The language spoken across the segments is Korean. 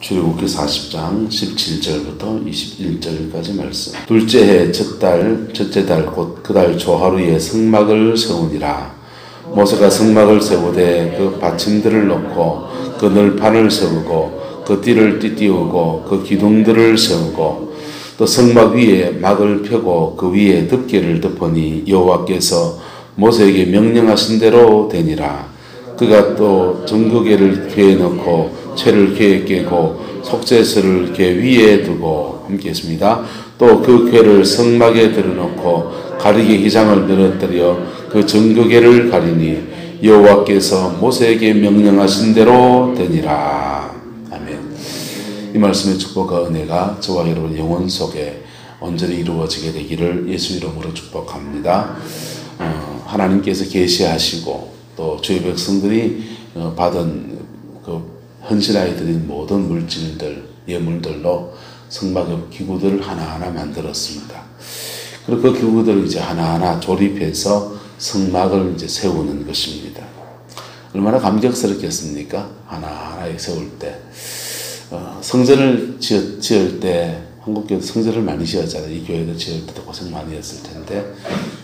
출애굽기 40장 17절부터 21절까지 말씀. 둘째 해 첫째 달 곧 그 달 초하루에 성막을 세우니라. 모세가 성막을 세우되 그 받침들을 놓고 그 널판을 세우고 그 띠를 띠띠우고 그 기둥들을 세우고 또 성막 위에 막을 펴고 그 위에 덮개를 덮으니 여호와께서 모세에게 명령하신 대로 되니라. 그가 또 정거개를 궤에 넣고 채를 궤에 깨고 속죄서를 궤 위에 두고 함께 했습니다. 또 그 궤를 성막에 들어놓고 가리개 기장을 늘어뜨려 그 정거개를 가리니 여호와께서 모세에게 명령하신 대로 되니라. 아멘. 이 말씀의 축복과 은혜가 저와 여러분 영혼 속에 온전히 이루어지게 되기를 예수 이름으로 축복합니다. 하나님께서 계시하시고 또 주의 백성들이 받은 그 헌신하여 드린 모든 물질들, 예물들로 성막의 기구들을 하나하나 만들었습니다. 그리고 그 기구들을 이제 하나하나 조립해서 성막을 이제 세우는 것입니다. 얼마나 감격스럽겠습니까? 하나하나 세울 때. 성전을 지을 때, 한국교회도 성전을 많이 지었잖아요. 이 교회도 지을 때도 고생 많이 했을 텐데,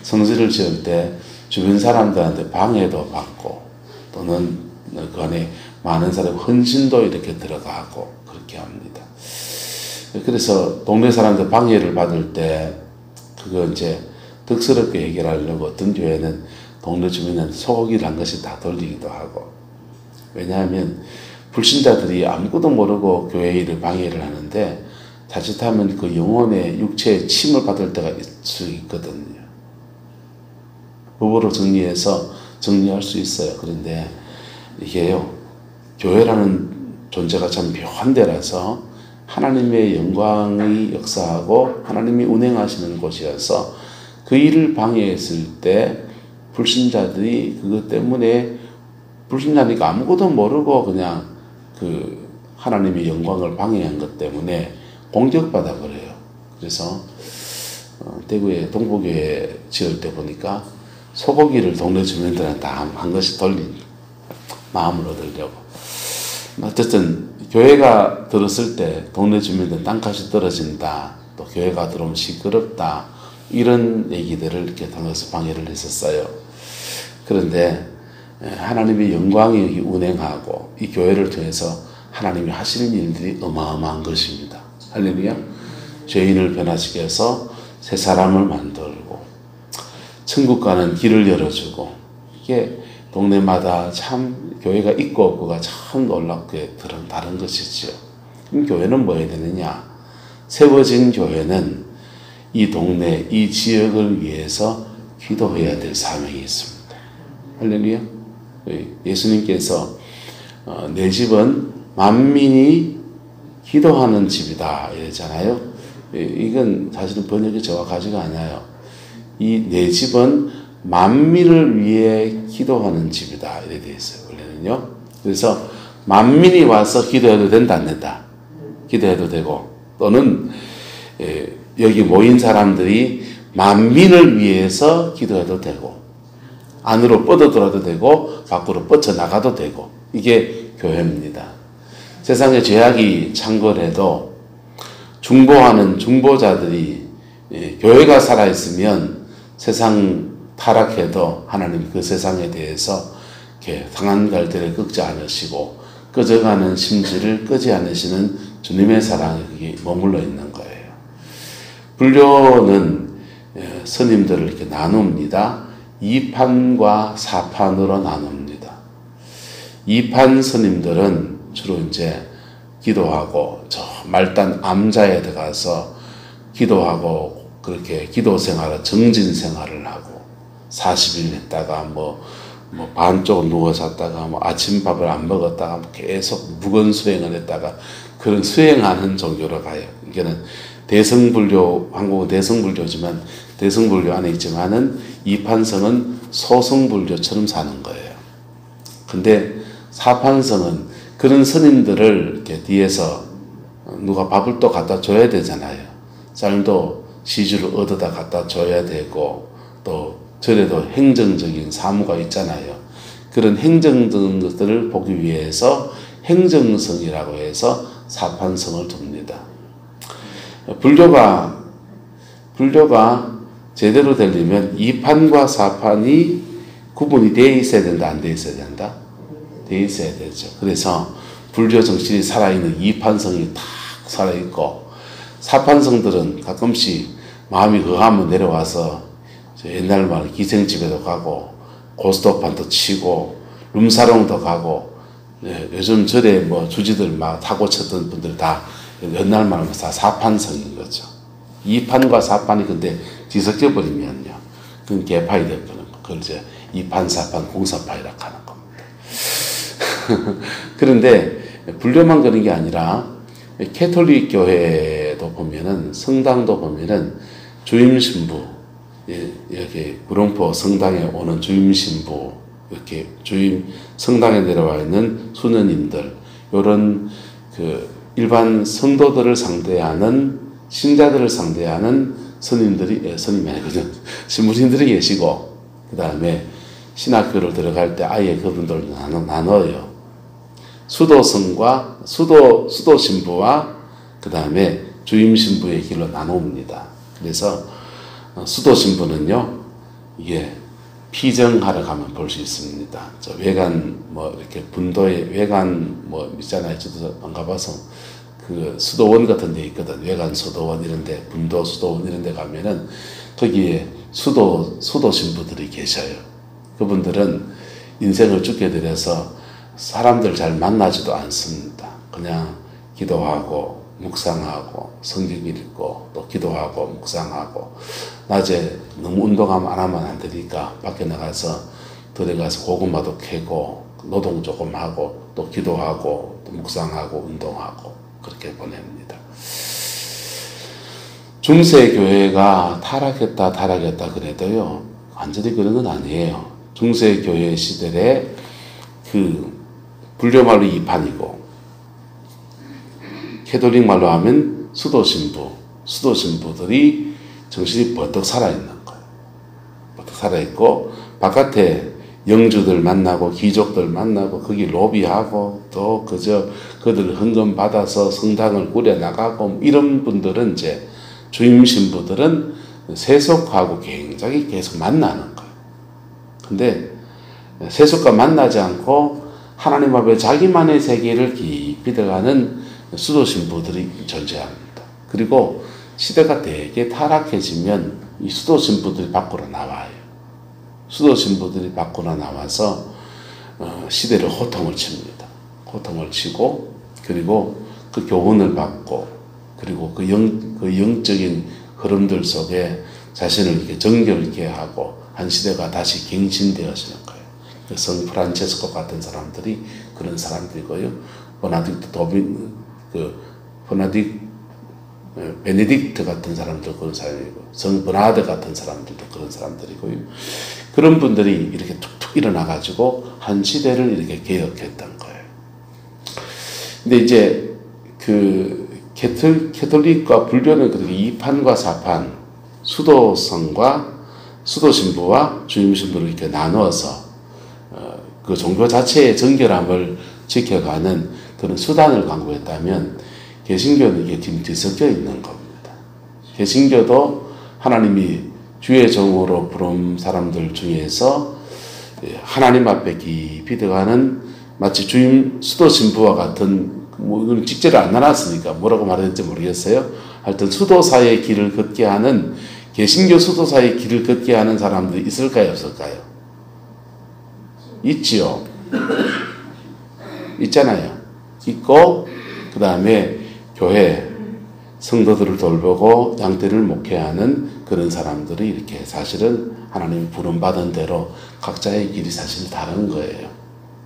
성전을 지을 때 주변 사람들한테 방해도 받고, 또는 그 안에 많은 사람 헌신도 이렇게 들어가고, 그렇게 합니다. 그래서 동네 사람들 방해를 받을 때, 그거 이제 덕스럽게 해결하려고 어떤 교회는 동네 주민한테 소고기를 한 것이 다 돌리기도 하고, 왜냐하면 불신자들이 아무것도 모르고 교회 일을 방해를 하는데 자칫하면 그 영혼의 육체에 침을 받을 때가 있을 수 있거든요. 법으로 정리할 수 있어요. 그런데 이게요, 교회라는 존재가 참 묘한 데라서 하나님의 영광이 역사하고 하나님이 운행하시는 곳이어서 그 일을 방해했을 때 불신자들이 그것 때문에 불신자니까 아무것도 모르고 그냥 그 하나님의 영광을 방해한 것 때문에 공격받아 버려요. 그래서 대구에 동부교회 지을 때 보니까 소고기를 동네 주민들한테 다 한 것이 돌린 마음을 얻으려고. 어쨌든 교회가 들었을 때 동네 주민들 땅값이 떨어진다, 또 교회가 들어오면 시끄럽다, 이런 얘기들을 이렇게 통해서 방해를 했었어요. 그런데 하나님의 영광이 여기 운행하고 이 교회를 통해서 하나님이 하시는 일들이 어마어마한 것입니다. 할렐루야. 죄인을 변화시켜 해서 새 사람을 만들고 천국 가는 길을 열어주고, 이게 동네마다 참 교회가 있고 없고가 참 놀랍게 다른 것이지요. 그럼 교회는 뭐 해야 되느냐? 세워진 교회는 이 동네, 이 지역을 위해서 기도해야 될 사명이 있습니다. 할렐루야. 예수님께서 내 집은 만민이 기도하는 집이다 이랬잖아요. 이건 사실은 번역이 정확하지가 않아요. 이 내 집은 만민을 위해 기도하는 집이다 이렇게 되어 있어요. 원래는요. 그래서 만민이 와서 기도해도 된다 안 된다? 기도해도 되고, 또는 여기 모인 사람들이 만민을 위해서 기도해도 되고, 안으로 뻗어들어도 되고 밖으로 뻗쳐나가도 되고, 이게 교회입니다. 세상에 죄악이 창궐해도 중보하는 중보자들이 교회가 살아있으면 세상 타락해도 하나님 그 세상에 대해서 상한 갈대를 꺾지 않으시고 꺼져가는 심지를 끄지 않으시는 주님의 사랑이 거기 머물러 있는 거예요. 불교는 스님들을 이렇게 나눕니다. 2판과 4판으로 나눕니다. 2판 스님들은 주로 이제 기도하고 저 말단 암자에 들어가서 기도하고 그렇게 기도 생활을, 정진 생활을 하고 40일 했다가 뭐 반쪽 누워 잤다가 아침밥을 안 먹었다가 계속 무건 수행을 했다가 그런 수행하는 종교로 가요. 이게는 대성불교, 한국은 대성불교지만 대성불교 안에 있지만은 이판성은 소성불교처럼 사는 거예요. 근데 사판성은 그런 스님들을 이렇게 뒤에서 누가 밥을 또 갖다 줘야 되잖아요. 쌀도 시주를 얻어다 갖다 줘야 되고, 또 절에도 행정적인 사무가 있잖아요. 그런 행정적인 것들을 보기 위해서 행정성이라고 해서 사판성을 둡니다. 불교가 제대로 되려면 2판과 4판이 구분이 되어 있어야 된다, 안 되어 있어야 된다? 되어 있어야 되죠. 그래서 불교 정신이 살아있는 2판성이 탁 살아있고, 4판성들은 가끔씩 마음이 허하면 내려와서 옛날 말 기생집에도 가고 고스톱판도 치고 룸사롱도 가고, 요즘 절에 뭐 주지들 막 타고 쳤던 분들 다 옛날 말하면 다 4판성인 거죠. 2판과 4판이 근데 뒤섞여 버리면요, 그건 개파이 되거든요. 그걸 이제 2판, 4판, 공사파이라 하는 겁니다. 그런데 불교만 그런 게 아니라 캐톨릭 교회도 보면은, 성당도 보면은 주임 신부, 이렇게 구룡포 성당에 오는 주임 신부, 이렇게 주임 성당에 내려와 있는 수녀님들, 이런 그 일반 성도들을 상대하는, 신자들을 상대하는 스님이 아니거든요. 신부님들이 계시고, 그 다음에 신학교를 들어갈 때 아예 그분들 나눠요. 수도성과 수도 신부와 그 다음에 주임 신부의 길로 나눕니다. 그래서 수도 신부는요, 이게 피정하러 가면 볼 수 있습니다. 저 외관 뭐 이렇게 분도에 외관 뭐 있잖아요. 저도 안 가봐서 그 수도원 같은 데 있거든. 외관 수도원 이런 데, 분도 수도원 이런 데 가면은 거기에 수도 신부들이 계셔요. 그분들은 인생을 죽게 들여서 사람들 잘 만나지도 않습니다. 그냥 기도하고 묵상하고 성경 읽고 또 기도하고 묵상하고, 낮에 너무 운동하면 안 하면 안 되니까 밖에 나가서 들어가서 고구마도 캐고 노동 조금 하고 또 기도하고 또 묵상하고 운동하고 그렇게 보냅니다. 중세 교회가 타락했다 그래도요, 완전히 그런 건 아니에요. 중세 교회 시대에 그 불교 말로 2판이고, 캐톨릭 말로 하면 수도신부들이 정신이 버뜩 살아있는 거예요. 버뜩 살아있고, 바깥에 영주들 만나고 귀족들 만나고 거기 로비하고 또 그들 헌금 받아서 성당을 꾸려나가고, 이런 분들은 이제 주임 신부들은 세속하고 굉장히 계속 만나는 거예요. 근데 세속과 만나지 않고 하나님 앞에 자기만의 세계를 깊이 들어가는 수도 신부들이 존재합니다. 그리고 시대가 되게 타락해지면 이 수도 신부들이 밖으로 나와요. 수도 신부들이 밖으로 나와서 시대를 호통을 칩니다. 호통을 치고, 그리고 그 교훈을 받고, 그리고 그 영적인 흐름들 속에 자신을 이렇게 정결케 하고 한 시대가 다시 갱신되어지는 거예요. 성 프란체스코 같은 사람들이 그런 사람들이고요. 베네딕트 같은 사람도 그런 사람이고, 성 버나드 같은 사람들도 그런 사람들이고요. 그런 분들이 이렇게 툭툭 일어나가지고 한 시대를 이렇게 개혁했던 거예요. 근데 이제 그 캐톨릭과 불교는 그렇게 2판과 4판, 수도성과 수도신부와 주임신부를 이렇게 나누어서 그 종교 자체의 정결함을 지켜가는 그런 수단을 강구했다면, 개신교는 이게 뒤섞여 있는 겁니다. 개신교도 하나님이 주의 종으로 부른 사람들 중에서 하나님 앞에 깊이 들어가는, 마치 주임 수도신부와 같은, 뭐 이건 직제를 안 나눴으니까 뭐라고 말했는지 모르겠어요. 하여튼 수도사의 길을 걷게 하는, 개신교 수도사의 길을 걷게 하는 사람들이 있을까요, 없을까요? 있지요. 있잖아요. 있고, 그 다음에 교회 성도들을 돌보고 양떼를 목회하는 그런 사람들이 이렇게 사실은 하나님이 부름받은 대로 각자의 길이 사실 다른 거예요.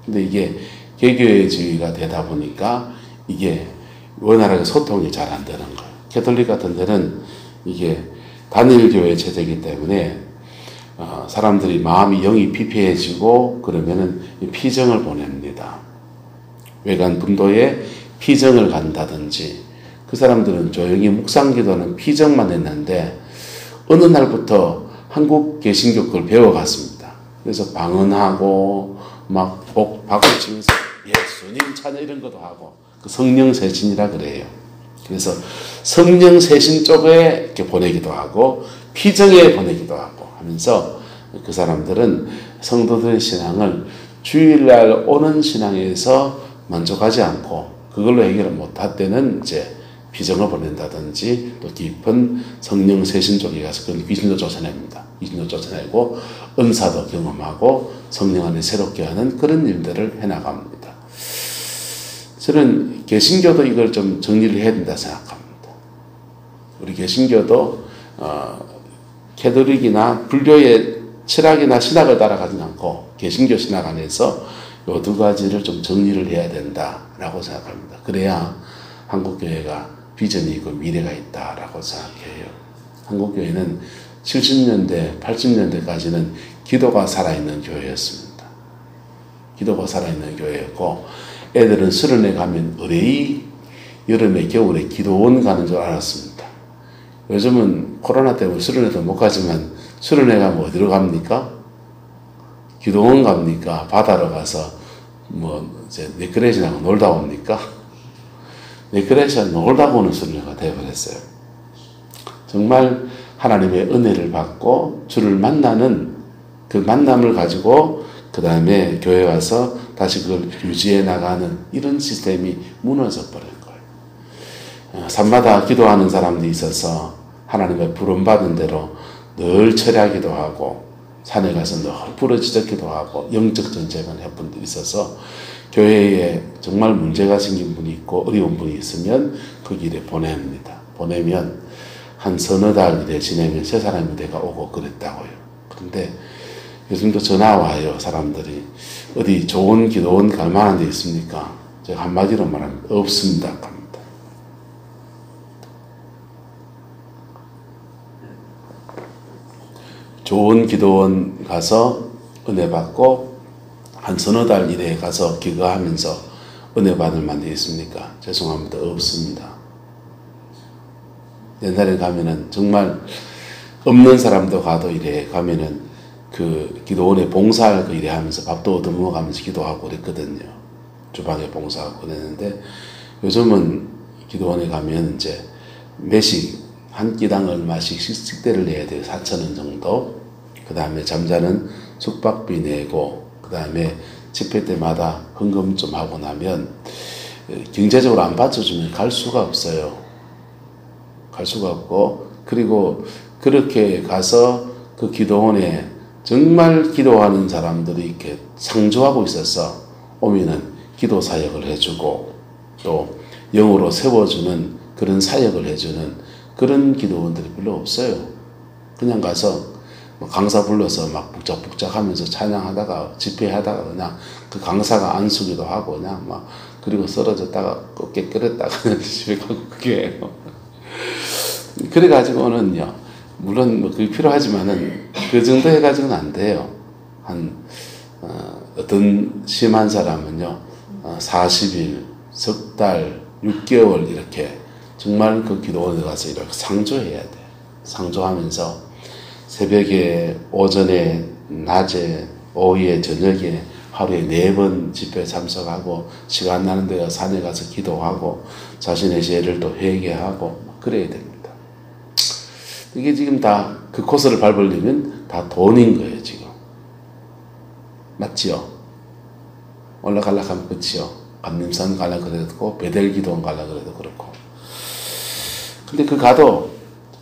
근데 이게 개교회주의가 되다 보니까 이게 원활하게 소통이 잘 안 되는 거예요. 캐톨릭 같은 데는 이게 단일교회 체제이기 때문에 사람들이 마음이 영이 피폐해지고 그러면은 피정을 보냅니다. 외관 분도에 피정을 간다든지, 그 사람들은 조용히 묵상기도는 피정만 했는데 어느 날부터 한국 개신교 그걸 배워갔습니다. 그래서 방언하고 막 박수 치면서 예수님 찬양 이런 것도 하고, 그 성령 세신이라 그래요. 그래서 성령 세신 쪽에 이렇게 보내기도 하고 피정에 보내기도 하고 하면서 그 사람들은 성도들의 신앙을 주일날 오는 신앙에서 만족하지 않고 그걸로 해결을 못할 때는 이제 피정을 보낸다든지 또 깊은 성령 세신 쪽에 가서 그건 귀신도 쫓아냅니다. 귀신도 쫓아내고 은사도 경험하고 성령 안에 새롭게 하는 그런 일들을 해나갑니다. 저는 개신교도 이걸 좀 정리를 해야 된다 생각합니다. 우리 개신교도 캐톨릭이나 불교의 철학이나 신학을 따라가지 않고 개신교 신학 안에서 이 두 가지를 좀 정리를 해야 된다라고 생각합니다. 그래야 한국교회가 비전이 있고 미래가 있다라고 생각해요. 한국교회는 70년대, 80년대까지는 기도가 살아있는 교회였습니다. 기도가 살아있는 교회였고 애들은 수련회 가면 의뢰이 여름에 겨울에 기도원 가는 줄 알았습니다. 요즘은 코로나 때문에 수련회도 못 가지만 수련회 가면 어디로 갑니까? 기도원 갑니까? 바다로 가서 이제 네크레시나고 놀다 옵니까? 네크레시나 놀다 오는 수련회가 되어버렸어요. 정말 하나님의 은혜를 받고 주를 만나는 그 만남을 가지고 그 다음에 교회 와서 다시 그걸 유지해 나가는 이런 시스템이 무너져 버린 거예요. 산마다 기도하는 사람들이 있어서 하나님의 부름받은 대로 늘 철야기도 하고 산에 가서 늘 부르짖기도 하고 영적 전쟁을 한 분들이 있어서 교회에 정말 문제가 생긴 분이 있고 어려운 분이 있으면 그 길에 보냅니다. 보내면 한 서너 달 일에 지내면 세 사람이 내가 오고 그랬다고요. 그런데 요즘도 전화 와요. 사람들이 어디 좋은 기도원 갈 만한 데 있습니까? 제가 한마디로 말하면 없습니다. 합니다. 좋은 기도원 가서 은혜 받고 한 서너 달 일에 가서 기도하면서 은혜 받을 만한 데 있습니까? 죄송합니다. 없습니다. 옛날에 가면은 정말 없는 사람도 가도 이래 가면은 그 기도원에 봉사할 거 이래 하면서 밥도 얻어먹어가면서 기도하고 그랬거든요. 주방에 봉사하고 그랬는데 요즘은 기도원에 가면 이제 매식 한 끼당 얼마씩 식대를 내야 돼요. 4,000원 정도. 그 다음에 잠자는 숙박비 내고 그 다음에 집회 때마다 헌금 좀 하고 나면 경제적으로 안 받쳐주면 갈 수가 없어요. 갈 수가 없고 그리고 그렇게 가서 그 기도원에 정말 기도하는 사람들이 이렇게 상주하고 있어서 오면은 기도 사역을 해주고 또 영으로 세워주는 그런 사역을 해주는 그런 기도원들이 별로 없어요. 그냥 가서 강사 불러서 막 북적북적 하면서 찬양하다가 집회하다가 그냥 그 강사가 안수기도 하고 그냥 막 그리고 쓰러졌다가 꺾게 끓였다가 그냥 집에 가고 그게요. 그래가지고는요, 물론 뭐 그게 필요하지만은 그 정도 해가지고는 안 돼요. 어떤 심한 사람은요, 40일, 석 달, 6개월 이렇게 정말 그 기도원에 가서 이렇게 상조해야 돼. 상조하면서 새벽에, 오전에, 낮에, 오후에, 저녁에 하루에 4번 집회에 참석하고 시간 나는 데가 산에 가서 기도하고 자신의 죄를 또 회개하고 그래야 됩니다. 이게 지금 다 그 코스를 밟으려면 다 돈인 거예요, 지금. 맞지요? 올라가려고 하면 그치요. 감림산 가려고 그래도 베델기도원 가려고 그래도 그렇고. 근데 그 가도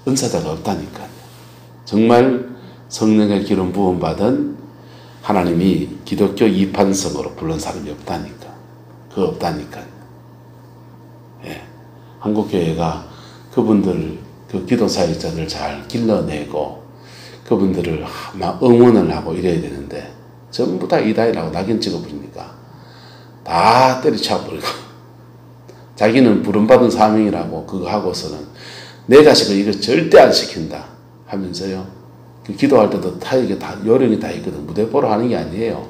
은사자가 없다니까요. 정말 성령의 기름 부음 받은 하나님이 기독교 이판성으로 부른 사람이 없다니까. 그거 없다니까요. 예. 한국교회가 그분들, 그 기도사역자들 잘 길러내고 그분들을 막 응원을 하고 이래야 되는데 전부 다 이다이라고 낙인 찍어버리니까 다 때려쳐버리고 자기는 부름받은 사명이라고 그거 하고서는 내 자식을 이거 절대 안 시킨다 하면서요. 그 기도할 때도 다 이게 다 요령이 다 있거든. 무대뽀로 하는 게 아니에요.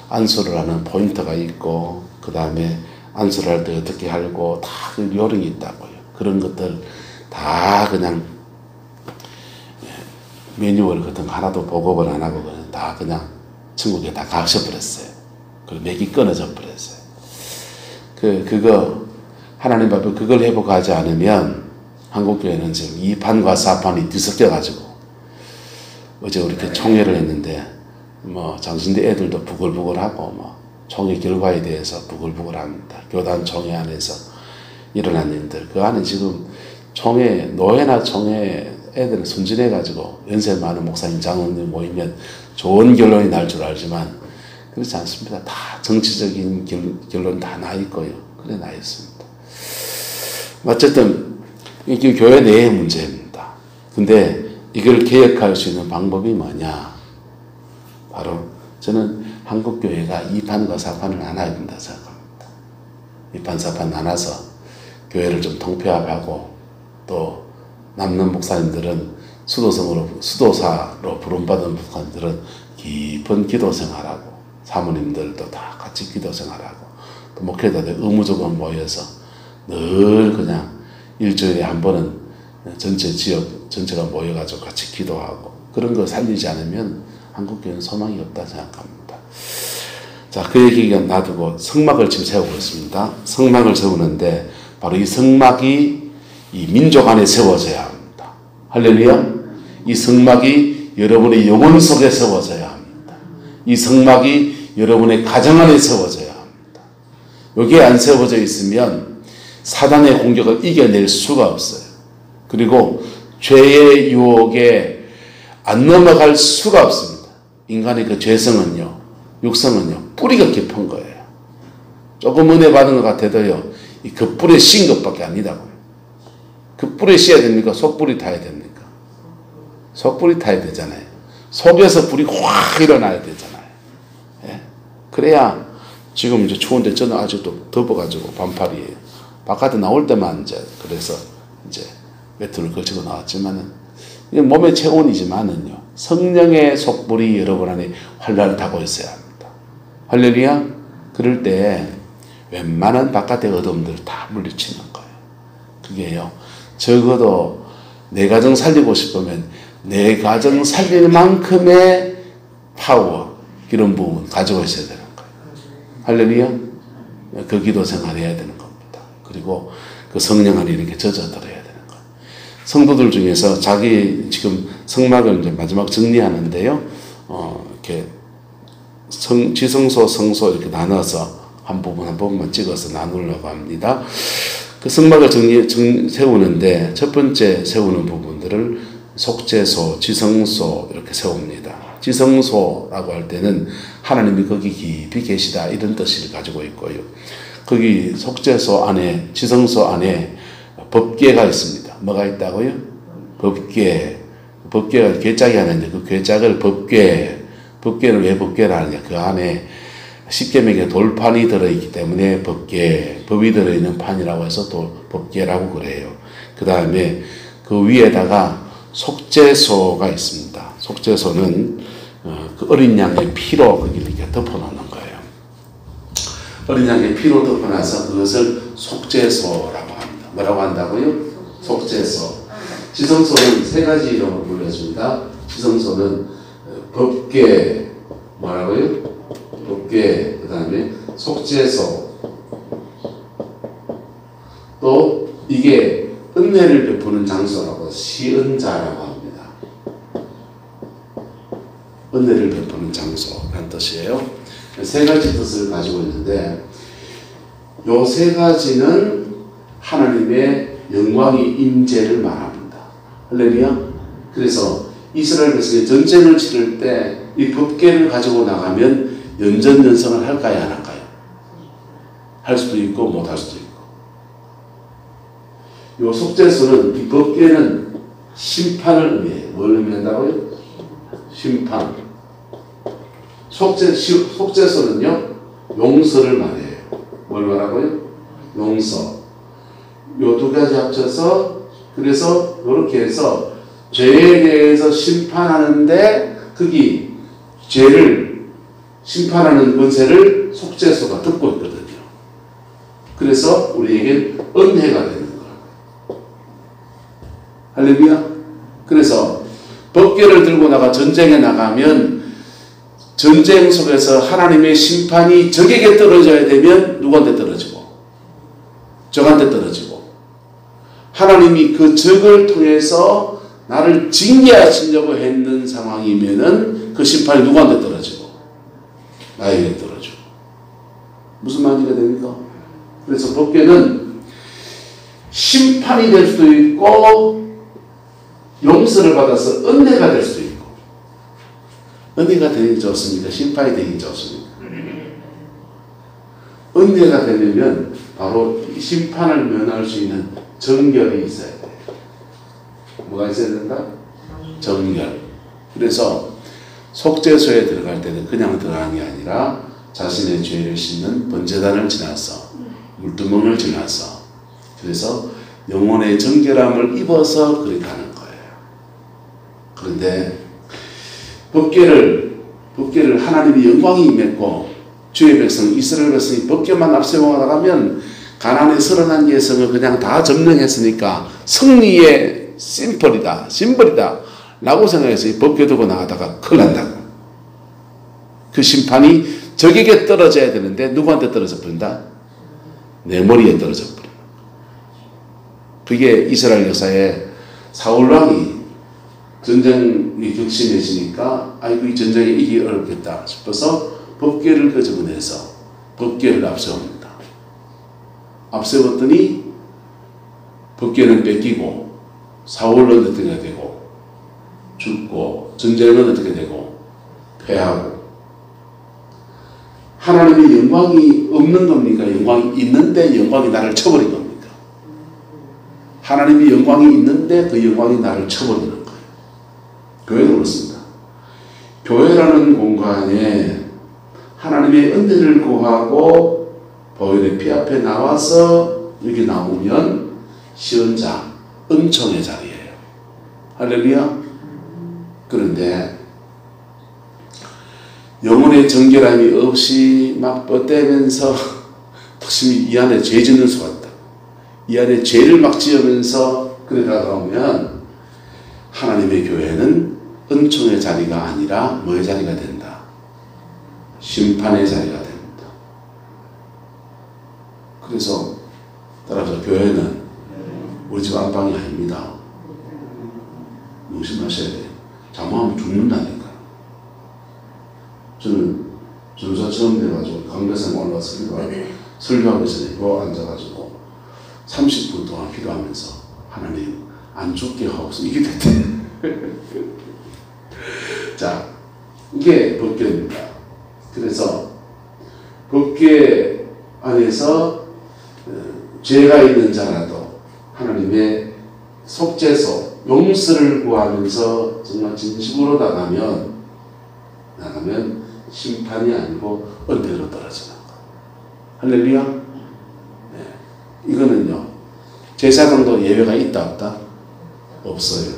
안수를 하는 포인트가 있고 그 다음에 안수를 할 때 어떻게 하려고 다 그 요령이 있다고요. 그런 것들 다 그냥 매뉴얼 같은 거 하나도 보급을 안 하고 그냥 다 그냥 천국에 다 가셔버렸어요. 그리고 맥이 끊어져 버렸어요. 그거 하나님 앞에 그걸 회복하지 않으면 한국교회는 지금 2판과 4판이 뒤섞여가지고 어제 우리 총회를 했는데 뭐 장신대 애들도 부글부글하고 뭐 총회 결과에 대해서 부글부글합니다. 교단 총회 안에서 일어난 일들 그 안에 지금 총회 노회나 총회 애들은 순진해가지고 연세 많은 목사님 장로님 모이면 좋은 결론이 날 줄 알지만 그렇지 않습니다. 다 정치적인 결론 다 나 있고요. 그래 나 있습니다. 어쨌든 이게 교회 내의 문제입니다. 근데 이걸 개혁할 수 있는 방법이 뭐냐? 바로 저는 한국교회가 2판과 4판을 나눠야 된다 생각합니다. 2판, 4판 나눠서 교회를 좀 통폐합하고 또 남는 목사님들은 수도사로 부름받은 목사님들은 깊은 기도 생활하고 사모님들도 다 같이 기도 생활하고 또 목회자들 의무적으로 모여서 늘 그냥 일주일에 한 번은 전체 지역 전체가 모여가지고 같이 기도하고 그런 거 살리지 않으면 한국교회는 소망이 없다 생각합니다. 자, 그 얘기가 놔두고 성막을 지금 세우고 있습니다. 성막을 세우는데 바로 이 성막이 이 민족 안에 세워져야 합니다. 할렐루야. 이 성막이 여러분의 영혼 속에 세워져야 합니다. 이 성막이 여러분의 가정 안에 세워져야 합니다. 여기에 안 세워져 있으면 사단의 공격을 이겨낼 수가 없어요. 그리고 죄의 유혹에 안 넘어갈 수가 없습니다. 인간의 그 죄성은요, 육성은요, 뿌리가 깊은 거예요. 조금 은혜 받은 것 같아도요, 그 뿌리에 씌인 것밖에 아니다고요. 그 뿌리에 씌어야 됩니까? 속뿌리 타야 됩니까? 속뿌리 타야 되잖아요. 속에서 불이 확 일어나야 되잖아요. 예? 그래야 지금 이제 추운데 저는 아직도 덥어가지고 반팔이에요. 바깥에 나올 때만 이제 그래서 이제 외투를 걸치고 나왔지만은 이게 몸의 체온이지만은요 성령의 속불이 여러분 안에 활발을 타고 있어야 합니다. 할렐루야. 그럴 때 웬만한 바깥의 어둠들을 다 물리치는 거예요. 그게요. 적어도 내 가정 살리고 싶으면 내 가정 살릴 만큼의 파워 이런 부분 가지고 있어야 되는 거예요. 할렐루야. 그 기도 생활해야 되는 겁니다. 그리고 그 성령 안에 이렇게 젖어들어야 되는 거예요. 성도들 중에서 자기 지금 성막을 이제 마지막 정리하는데요. 이렇게 지성소, 성소 이렇게 나눠서 한 부분만 찍어서 나누려고 합니다. 그 성막을 세우는데 첫 번째 세우는 부분들을 속죄소, 지성소 이렇게 세웁니다. 지성소라고 할 때는 하나님이 거기 깊이 계시다 이런 뜻을 가지고 있고요. 거기 속죄소 안에, 지성소 안에 법궤가 있습니다. 뭐가 있다고요? 법궤. 법궤가 괴짝이 하나 있는데 그 괴짝을 법궤를 왜 법궤라 하느냐. 그 안에 십계명의 돌판이 들어있기 때문에 법이 들어있는 판이라고 해서 법궤라고 그래요. 그 다음에 그 위에다가 속죄소가 있습니다. 속죄소는 그 어린 양의 피로 거기 이렇게 덮어놓는 거예요. 어린 양의 피로 덮어놔서 그것을 속죄소라고 합니다. 뭐라고 한다고요? 속죄소. 지성소는 세 가지 이름으로 불려집니다. 지성소는 법궤, 뭐라고요? 법궤, 그 다음에 속죄소. 또 이게 은혜를 베푸는 장소라고 시은자라고 합니다. 은혜를 베푸는 장소라는 뜻이에요. 세 가지 뜻을 가지고 있는데 요 세 가지는 하나님의 영광의 임재를 말합니다. 할렐루야. 그래서 이스라엘 백성이 전쟁을 치를 때 이 법궤를 가지고 나가면 연전연승을 할까요, 안 할까요? 할 수도 있고 못 할 수도 있고. 요 속죄소는 이 법궤는 심판을 의미해요. 뭘 의미한다고요? 심판. 속죄소는요 용서를 말해요. 뭘 말하고요? 용서. 요 두 가지 합쳐서 그래서 이렇게 해서 죄에 대해서 심판하는데 거기 죄를 심판하는 권세를 속죄소가 듣고 있거든요. 그래서 우리에겐 은혜가 되는 거예요. 할렐루야. 그래서 법궤를 들고 나가 전쟁에 나가면 전쟁 속에서 하나님의 심판이 적에게 떨어져야 되면 누구한테 떨어지고? 적한테 떨어지고, 하나님이 그 적을 통해서 나를 징계하시려고 했는 상황이면은 그 심판이 누구한테 떨어지고? 나에게 떨어지고. 무슨 말인가 됩니까? 그래서 법궤는 심판이 될 수도 있고 용서를 받아서 은혜가 될 수도 있고. 은혜가 되기 좋습니까? 심판이 되기 좋습니까? 은혜가 되려면 바로 심판을 면할 수 있는 정결이 있어야 돼요. 뭐가 있어야 된다? 정결. 그래서 속죄소에 들어갈 때는 그냥 들어가는 게 아니라 자신의 죄를 씻는 번제단을 지나서 물두멍을 지나서, 그래서 영혼의 정결함을 입어서 그렇게 하는 거예요. 그런데 법궤를 하나님의 영광이 임했고 주의 백성 이스라엘 백성이 법궤만 앞세워 나가면 가나안의 31개성을 그냥 다 점령했으니까 승리의 심벌이다 라고 생각해서 이 법궤 두고 나가다가 큰일 난다고. 그 심판이 적에게 떨어져야 되는데 누구한테 떨어져 버린다? 내 머리에 떨어져 버린다. 그게 이스라엘 역사에 사울왕이 전쟁이 격심해지니까 아이고 이 전쟁에 이기기 어렵겠다 싶어서 법궤를 끄집어내서 법궤를 앞세웁니다. 앞세웠더니 법궤는 뺏기고 사울은 어떻게 되고 죽고 전쟁은 어떻게 되고 패하고. 하나님의 영광이 없는 겁니까? 영광이 있는데 영광이 나를 쳐버린 겁니까? 하나님의 영광이 있는데 그 영광이 나를 쳐버리는 거예요. 교회도 그렇습니다. 교회라는 공간에 하나님의 은혜를 구하고 보혈의 피 앞에 나와서 여기 나오면 시언자, 은총의 자리예요. 할렐루야. 그런데 영혼의 정결함이 없이 막 뻗대면서 특히 이 안에 죄 짓는 수가 있다. 이 안에 죄를 막 지으면서 그러다가 오면 하나님의 교회는 은총의 자리가 아니라 뭐의 자리가 된다? 심판의 자리가 됩니다. 그래서 따라서 교회는 우리 집 안방이 아닙니다. 명심하셔야 돼요. 잘못하면 죽는다니까. 저는 전사 처음 돼가지고 강대상 올라왔습니다. 설교하기 전에 요 앉아가지고 30분 동안 기도하면서 하나님 안 죽게 하옵소서. 이게 됐대. 자, 이게 법궤입니다. 그래서 법궤 안에서 죄가 있는 자라도 하나님의 속죄소, 용서를 구하면서 정말 진심으로 나가면 심판이 아니고 은혜로 떨어지는 거. 할렐루야. 네. 이거는요, 제사장도 예외가 있다 없다? 없어요.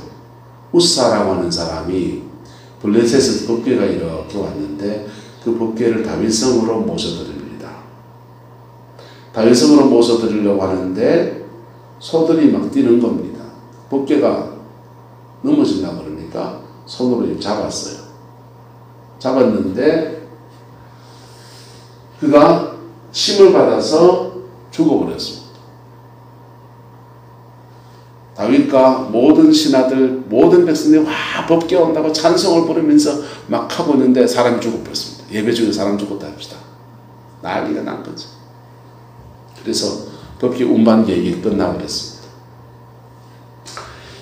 우사라고 하는 사람이 블레셋에서 법궤가 이렇게 왔는데 그 법궤를 다윗성으로 모셔드립니다. 다윗성으로 모셔드리려고 하는데 소들이 막 뛰는 겁니다. 법궤가 넘어진다 그러니까 손으로 잡았어요. 잡았는데 그가 침을 받아서 죽어버렸습니다. 다윗과 모든 신하들, 모든 백성들이 와 법궤 온다고 찬송을 부르면서 막 하고 있는데 사람이 죽어버렸습니다. 예배 중에 사람 죽었다 합시다. 난리가 난 거죠. 그래서 법궤 운반 계획이 끝나버렸습니다.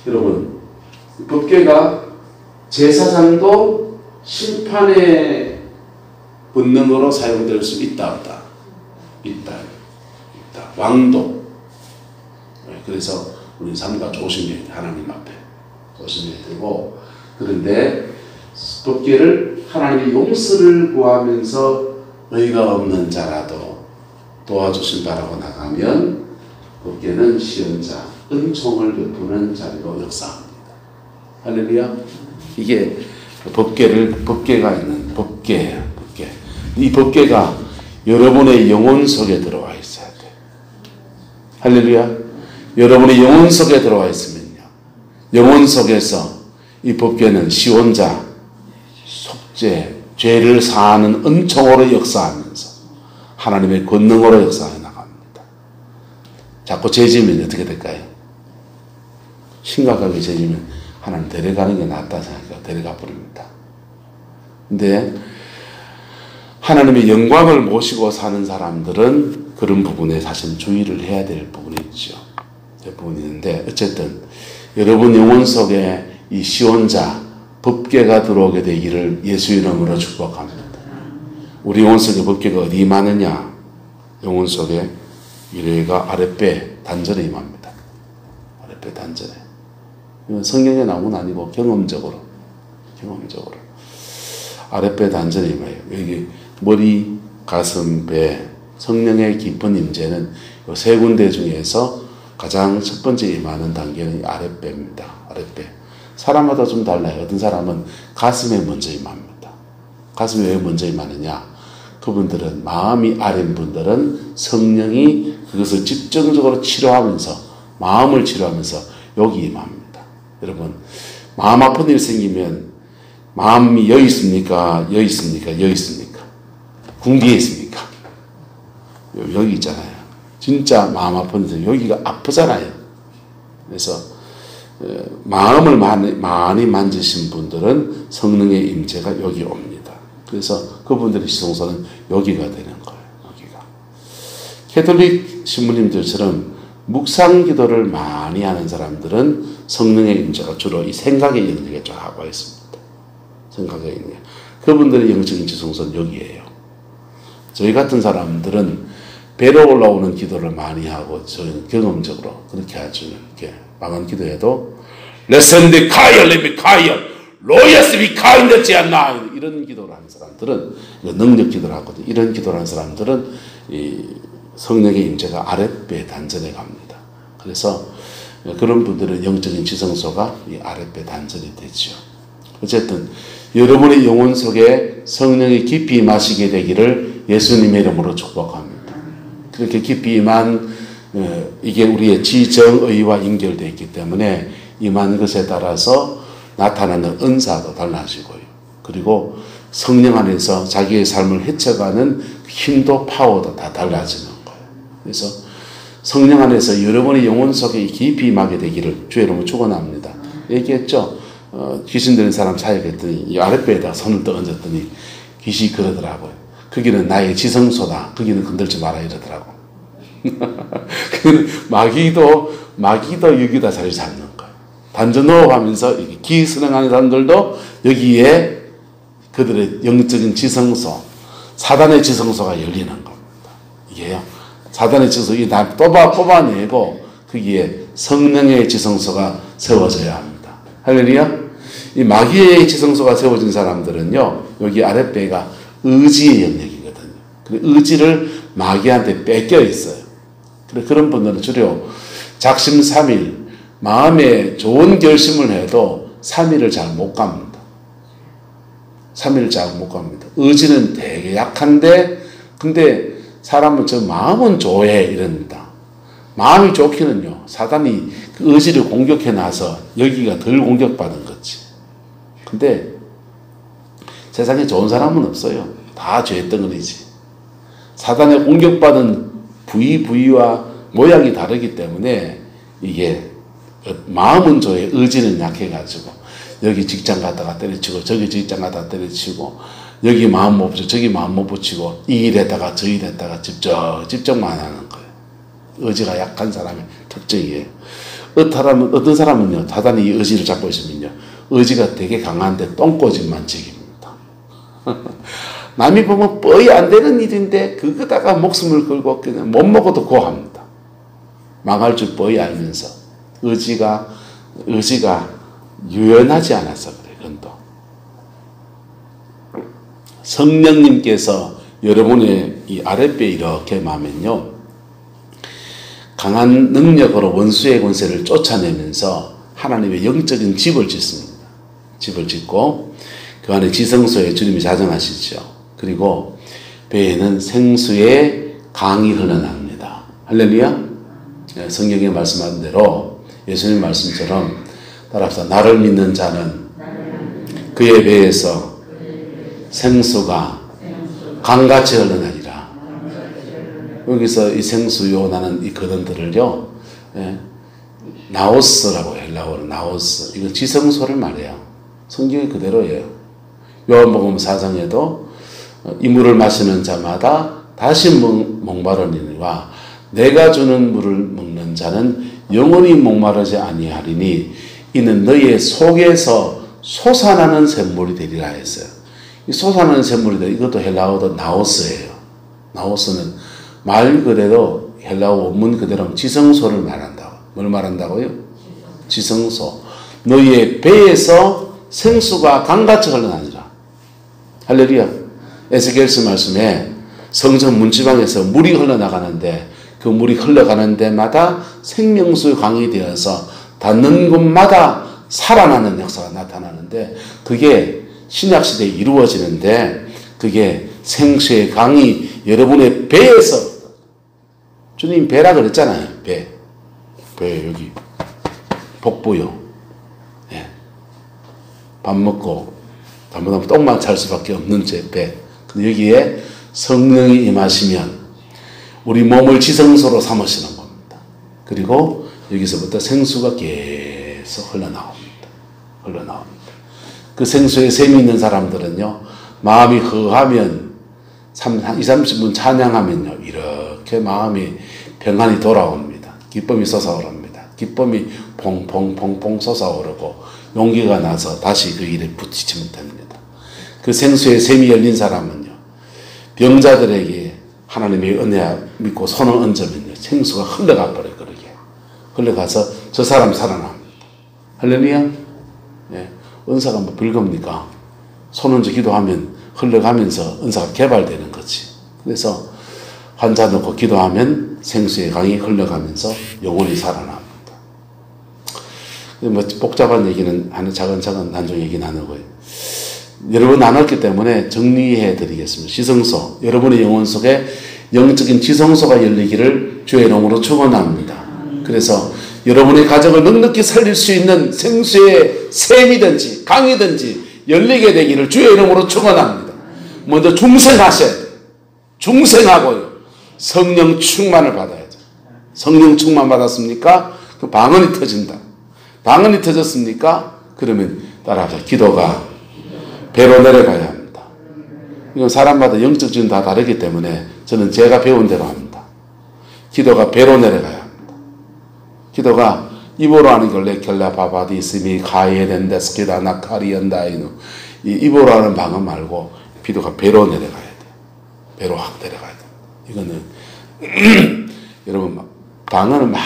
여러분, 법궤가 제사장도 심판의 본능으로 사용될 수 있다 없다? 있다. 왕도. 그래서 우리 삶과 조심해야 돼. 하나님 앞에 조심해야 되고. 그런데 법궤를 하나님의 용서를 구하면서 의가 없는 자라도 도와주신 바라고 나가면 법궤는 시언자, 은총을 베푸는 자리로 역사합니다. 할렐루야. 이게 법궤가 있는 법궤예요. 법궤. 이 법궤가 여러분의 영혼 속에 들어와 있어야 돼. 할렐루야. 여러분의 영혼 속에 들어와 있으면요, 영혼 속에서 이 법궤는 시온자, 속죄, 죄를 사하는 은총으로 역사하면서 하나님의 권능으로 역사해 나갑니다. 자꾸 죄지면 어떻게 될까요? 심각하게 죄지면 하나님 데려가는 게 낫다 생각해요. 데려가 버립니다. 근데 하나님의 영광을 모시고 사는 사람들은 그런 부분에 사실 주의를 해야 될 부분이 있죠. 그 부분이 있는데 어쨌든 여러분 영혼 속에 이 시온자 법궤가 들어오게 되기를 예수 이름으로 축복합니다. 우리 영혼 속에 법궤가 어디 임하느냐? 영혼 속에 이래가 아랫배 단전에 임합니다. 아랫배 단전에. 이건 성경에 나온 건 아니고 경험적으로 아랫배 단전에 임해요. 여기 머리, 가슴, 배, 성령의 깊은 임재는 이 세 군데 중에서 가장 첫 번째 임하는 단계는 아랫배입니다. 아랫배. 사람마다 좀 달라요. 어떤 사람은 가슴에 먼저 임합니다. 가슴에 왜 먼저 임하느냐? 그분들은 마음이 아린 분들은 성령이 그것을 집중적으로 치료하면서 마음을 치료하면서 여기 임합니다. 여러분 마음 아픈 일 생기면 마음이 여기 있습니까? 여기 있습니까? 여기 있습니까? 궁디에 있습니까? 여기 있잖아요. 진짜 마음 아픈 일 여기가 아프잖아요. 그래서 마음을 많이 만지신 분들은 성령의 임재가 여기 옵니다. 그래서 그분들의 지성소는 여기가 되는 거예요. 여기가. 캐톨릭 신부님들처럼 묵상 기도를 많이 하는 사람들은 성령의 임재가 주로 이 생각의 영역에 쫙 와 있습니다. 생각의 영역. 그분들의 영적인 지성소는 여기예요. 저희 같은 사람들은 배로 올라오는 기도를 많이 하고 저는 경험적으로 그렇게 아주 이렇게 망한 기도해도 레센드 카이얼 로야스 비카인되지 않나 이런 기도를 하는 사람들은 능력 기도를 하거든요. 이런 기도를 하는 사람들은 이 성령의 임재가 아랫배 단전에 갑니다. 그래서 그런 분들은 영적인 지성소가 이 아랫배 단전이 되죠. 어쨌든 여러분의 영혼 속에 성령이 깊이 임하시게 되기를 예수님의 이름으로 축복합니다. 그렇게 깊이 임한 이게 우리의 지정의와 연결되어 있기 때문에 임한 것에 따라서 나타나는 은사도 달라지고요. 그리고 성령 안에서 자기의 삶을 헤쳐가는 힘도 파워도 다 달라지는 거예요. 그래서 성령 안에서 여러분의 영혼 속에 깊이 임하게 되기를 주의 이름으로 축원합니다. 얘기했죠. 귀신 들린 사람 사역했더니 이 아랫배에다 손을 떠 얹었더니 귀신이 그러더라고요. 거기는 나의 지성소다. 거기는 건들지 마라 이러더라고. 마귀도 여기다 자리 잡는 거예요. 단전호흡 하면서 기순응하는 사람들도 여기에 그들의 영적인 지성소, 사단의 지성소가 열리는 겁니다. 이게요. 사단의 지성소, 다 뽑아내고 거기에 성령의 지성소가 세워져야 합니다. 할렐루야. 이 마귀의 지성소가 세워진 사람들은요, 여기 아랫배가 의지의 영역이거든요. 의지를 마귀한테 뺏겨 있어요. 그런 분들은 주로 작심 3일, 마음에 좋은 결심을 해도 3일을 잘 못 갑니다. 3일을 잘 못 갑니다. 의지는 되게 약한데, 근데 사람은 저 마음은 좋아해 이럽니다. 마음이 좋기는요, 사단이 그 의지를 공격해 놔서 여기가 덜 공격받은 거지. 근데 세상에 좋은 사람은 없어요. 다 죄의 덩어리지. 사단에 공격받은 부위와 모양이 다르기 때문에 이게 마음은 좋아해, 의지는 약해가지고 여기 직장 갔다가 때려치고 저기 직장 갔다가 때려치고 여기 마음 못 붙이고 저기 마음 못 붙이고 이 일했다가 저 일했다가 집적만 하는 거예요. 의지가 약한 사람의 특징이에요. 어떤 사람은요, 사단이 이 의지를 잡고 있으면요, 의지가 되게 강한데 똥꼬집만 지깁니다. 남이 보면 뻔히 안 되는 일인데 그거다가 목숨을 걸고 그냥 못 먹어도 고합니다. 망할 줄 뻔히 알면서 의지가 유연하지 않아서 그래. 그건 또 성령님께서 여러분의 이 아랫배 이렇게 마면요, 강한 능력으로 원수의 권세를 쫓아내면서 하나님의 영적인 집을 짓습니다. 집을 짓고 그 안에 지성소에 주님이 자정하시죠. 그리고 배에는 생수의 강이 흘러납니다. 할렐루야. 성경에 말씀한 대로 예수님 말씀처럼 따라서 나를 믿는 자는 그의 배에서 생수가 강같이 흘러나리라. 여기서 이 생수요나는 이 근원들을요, 나오스라고 해요. 헬라어로 나오스. 이건 지성소를 말해요. 성경이 그대로예요. 요한복음 4장에도 이 물을 마시는 자마다 다시 목마르니와 내가 주는 물을 먹는 자는 영원히 목마르지 아니하리니 이는 너희의 속에서 솟아나는 샘물이 되리라 했어요. 이 솟아나는 샘물이 되리라. 이것도 헬라어도 나오스예요. 나오스는 말 그대로 헬라어 원문 그대로 지성소를 말한다고. 뭘 말한다고요? 지성소. 너희의 배에서 생수가 강같이 흘러나니라. 할렐루야. 에스겔서 말씀에 성전 문지방에서 물이 흘러나가는데 그 물이 흘러가는 데마다 생명수의 강이 되어서 닿는 곳마다 살아나는 역사가 나타나는데 그게 신약시대에 이루어지는데 그게 생수의 강이 여러분의 배에서 주님 배라 그랬잖아요. 배 여기 복부요. 예. 밥 먹고 잘못하면 똥만 찰 수밖에 없는 제 배. 근데 여기에 성령이 임하시면 우리 몸을 지성소로 삼으시는 겁니다. 그리고 여기서부터 생수가 계속 흘러나옵니다. 그 생수에 샘이 있는 사람들은요, 마음이 허하면 20-30분 찬양하면요, 이렇게 마음이 평안이 돌아옵니다. 기쁨이 솟아오릅니다. 기쁨이 퐁퐁퐁퐁 솟아오르고 용기가 나서 다시 그 일에 부딪히면 됩니다. 그 생수에 샘이 열린 사람은요, 병자들에게 하나님의 은혜 믿고 손을 얹으면요, 생수가 흘러가 버려요. 그러게 흘러가서 저 사람 살아납니다. 할렐루야. 예. 은사가 뭐 별겁니까? 손 얹어 기도하면 흘러가면서 은사가 개발되는 거지. 그래서 환자 놓고 기도하면 생수의 강이 흘러가면서 영혼이 살아납니다. 뭐 복잡한 얘기는 하는 차근차근 나중에 얘기 나누고요. 여러분 나눴기 때문에 정리해 드리겠습니다. 지성소, 여러분의 영혼 속에 영적인 지성소가 열리기를 주의 이름으로 축원합니다. 그래서 여러분의 가정을 넉넉히 살릴 수 있는 생수의 샘이든지 강이든지 열리게 되기를 주의 이름으로 축원합니다. 먼저 중생하셔야 돼요. 중생하고요. 성령 충만을 받아야죠. 성령 충만 받았습니까? 그 방언이 터진다. 방언이 터졌습니까? 그러면 따라하자. 기도가 배로 내려가야 합니다. 이건 사람마다 영적 지은 다 다르기 때문에 저는 제가 배운 대로 합니다. 기도가 배로 내려가야 합니다. 기도가 입으로 하는 걸레 켈라 바바디스미 가야 된다 스키다 나카리언다이누 이 입으로 하는 방언 말고 기도가 배로 내려가야 돼. 배로 확 내려가야 돼. 이거는 여러분 막 방언을 막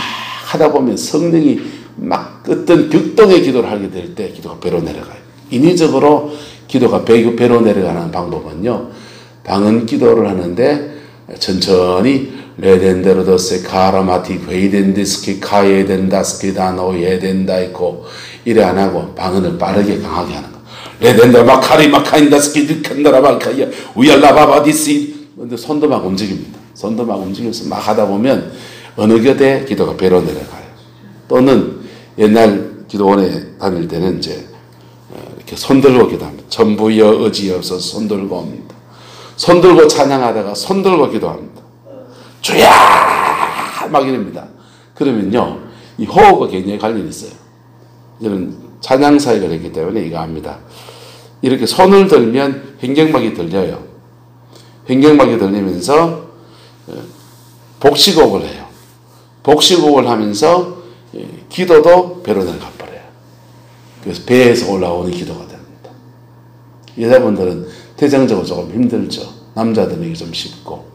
하다 보면 성령이 막 어떤 격동의 기도를 하게 될 때 기도가 배로 내려가요. 인위적으로 기도가 배로 내려가는 방법은요, 방언 기도를 하는데 천천히 레덴데로더세 카라마티 베이덴디스키 카예덴다스키다 노예덴다 있고 이래 안 하고 방언을 빠르게 강하게 하는 거. 레덴다 마카리 마카인다스키 득한다라 마카야 우얄라바바디시. 근데 손도 막 움직입니다. 손도 막 움직여서 막 하다 보면 어느 겨대 기도가 배로 내려가요. 또는 옛날 기도원에 다닐 때는 이제 이렇게 손 들고 기도합니다. 전부여 의지여서 손 들고 옵니다. 손 들고 찬양하다가 손 들고 기도합니다. 주야! 막 이럽니다. 그러면요, 이 호흡과 굉장히 관련이 있어요. 저는 찬양사에 그랬기 때문에 이거 압니다. 이렇게 손을 들면 횡격막이 들려요. 횡격막이 들리면서 복식호흡을 해요. 복식호흡을 하면서 기도도 배로 내려가 버려요. 그래서 배에서 올라오는 기도가 됩니다. 여자분들은 대장적으로 조금 힘들죠. 남자들은 이게 좀 쉽고.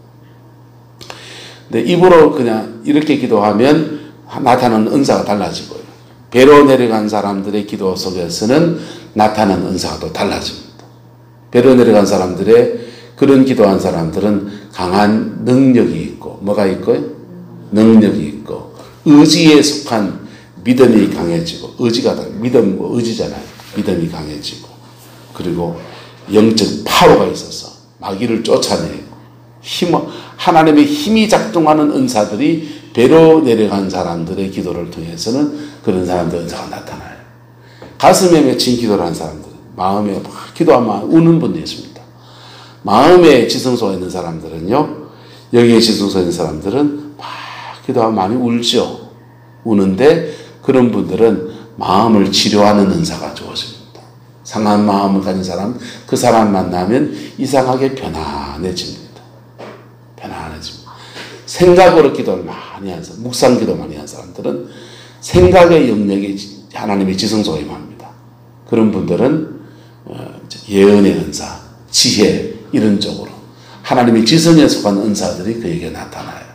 근데 입으로 그냥 이렇게 기도하면 나타나는 은사가 달라지고요. 배로 내려간 사람들의 기도 속에서는 나타나는 은사가 또 달라집니다. 배로 내려간 사람들의 그런 기도한 사람들은 강한 능력이 있고, 뭐가 있고요? 능력이 있고, 의지에 속한 믿음이 강해지고, 의지가 믿음, 의지잖아요. 믿음이 강해지고, 그리고 영적 파워가 있어서 마귀를 쫓아내고, 하나님의 힘이 작동하는 은사들이 배로 내려간 사람들의 기도를 통해서는 그런 사람들의 은사가 나타나요. 가슴에 맺힌 기도를 한 사람들, 마음에 막 기도하면 우는 분이 있습니다. 마음에 지성소가 있는 사람들은요, 영의 지성소에 있는 사람들은 막 기도하면 많이 울죠. 우는데 그런 분들은 마음을 치료하는 은사가 주어집니다. 상한 마음을 가진 사람, 그 사람 만나면 이상하게 편안해집니다. 편안해집니다. 생각으로 기도를 많이 한 사람, 묵상 기도 많이 한 사람들은 생각의 영역에 하나님의 지성소가 임합니다. 그런 분들은 예언의 은사, 지혜 이런 쪽으로 하나님의 지성에 속한 은사들이 그에게 나타나요.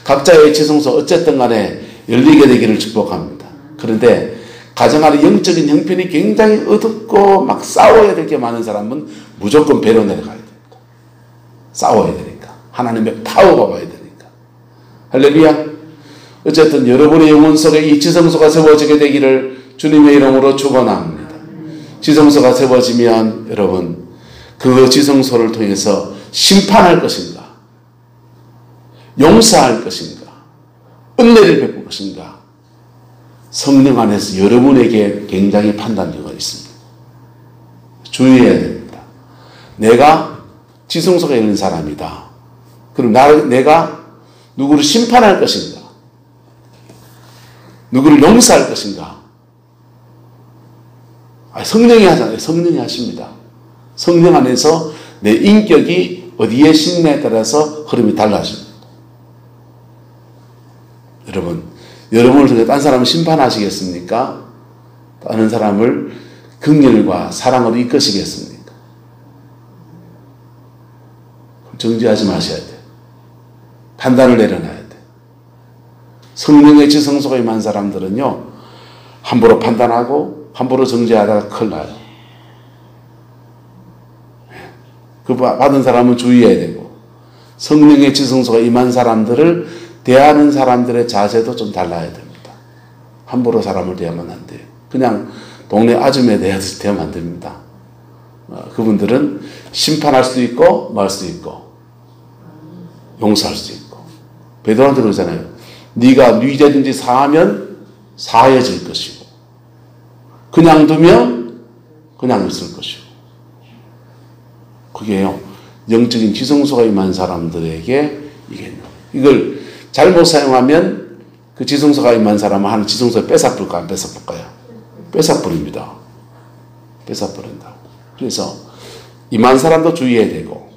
각자의 지성소 어쨌든 간에 열리게 되기를 축복합니다. 그런데 가정 안에 영적인 형편이 굉장히 어둡고 막 싸워야 될 게 많은 사람은 무조건 배로 내려가야 됩니다. 싸워야 되니까. 하나님의 파워가 와야 되니까. 할렐루야. 어쨌든 여러분의 영혼 속에 이 지성소가 세워지게 되기를 주님의 이름으로 축원합니다. 지성소가 세워지면 여러분 그 지성소를 통해서 심판할 것인가, 용서할 것인가, 은혜를 베풀 것인가, 성령 안에서 여러분에게 굉장히 판단력가 있습니다. 주의해야 됩니다. 내가 지성소가 있는 사람이다. 그럼 내가 누구를 심판할 것인가, 누구를 용서할 것인가. 성령이 하잖아요. 성령이 하십니다. 성령 안에서 내 인격이 어디에 심냐에 따라서 흐름이 달라집니다. 여러분을 통해 딴 사람을 심판하시겠습니까? 다른 사람을 긍휼과 사랑으로 이끄시겠습니까? 정지하지 마셔야 돼요. 판단을 내려놔야 돼요. 성령의 지성소가 임한 사람들은요, 함부로 판단하고 함부로 정죄하다가 큰일 나요. 그 받은 사람은 주의해야 되고, 성령의 지성소가 임한 사람들을 대하는 사람들의 자세도 좀 달라야 됩니다. 함부로 사람을 대하면 안 돼요. 그냥 동네 아줌에 대하면 안 됩니다. 그분들은 심판할 수도 있고 말 수도 있고 용서할 수도 있고. 베드로한테 그러잖아요. 네가 네 죄든지 사하면 사해질 것이고 그냥 두면 그냥 있을 것이고. 그게요, 영적인 지성소가 임한 사람들에게 이걸 잘못 사용하면 그 지성소가 임한 사람은 하는 지성소에 뺏어볼까 안 뺏어볼까요? 뺏어버립니다. 뺏어버린다고. 그래서 임한 사람도 주의해야 되고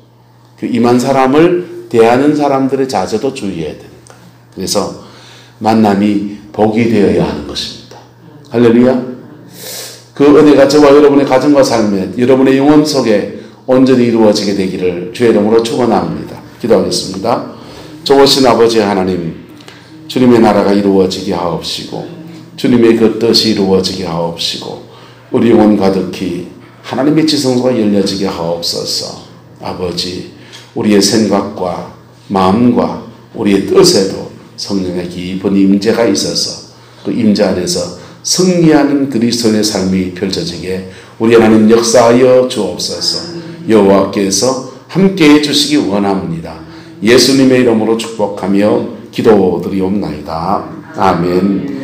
그 임한 사람을 대하는 사람들의 자세도 주의해야 되니까. 그래서 만남이 복이 되어야 하는 것입니다. 할렐루야. 그 은혜가 저와 여러분의 가정과 삶에 여러분의 영혼 속에 온전히 이루어지게 되기를 주의 이름으로 축원합니다. 기도하겠습니다. 좋으신 아버지 하나님, 주님의 나라가 이루어지게 하옵시고 주님의 그 뜻이 이루어지게 하옵시고 우리 영혼 가득히 하나님의 지성소가 열려지게 하옵소서. 아버지, 우리의 생각과 마음과 우리의 뜻에도 성령의 깊은 임재가 있어서 그 임재 안에서 승리하는 그리스도의 삶이 펼쳐지게 우리 하나님 역사하여 주옵소서. 여호와께서 함께해 주시기 원합니다. 예수님의 이름으로 축복하며 기도드리옵나이다. 아멘.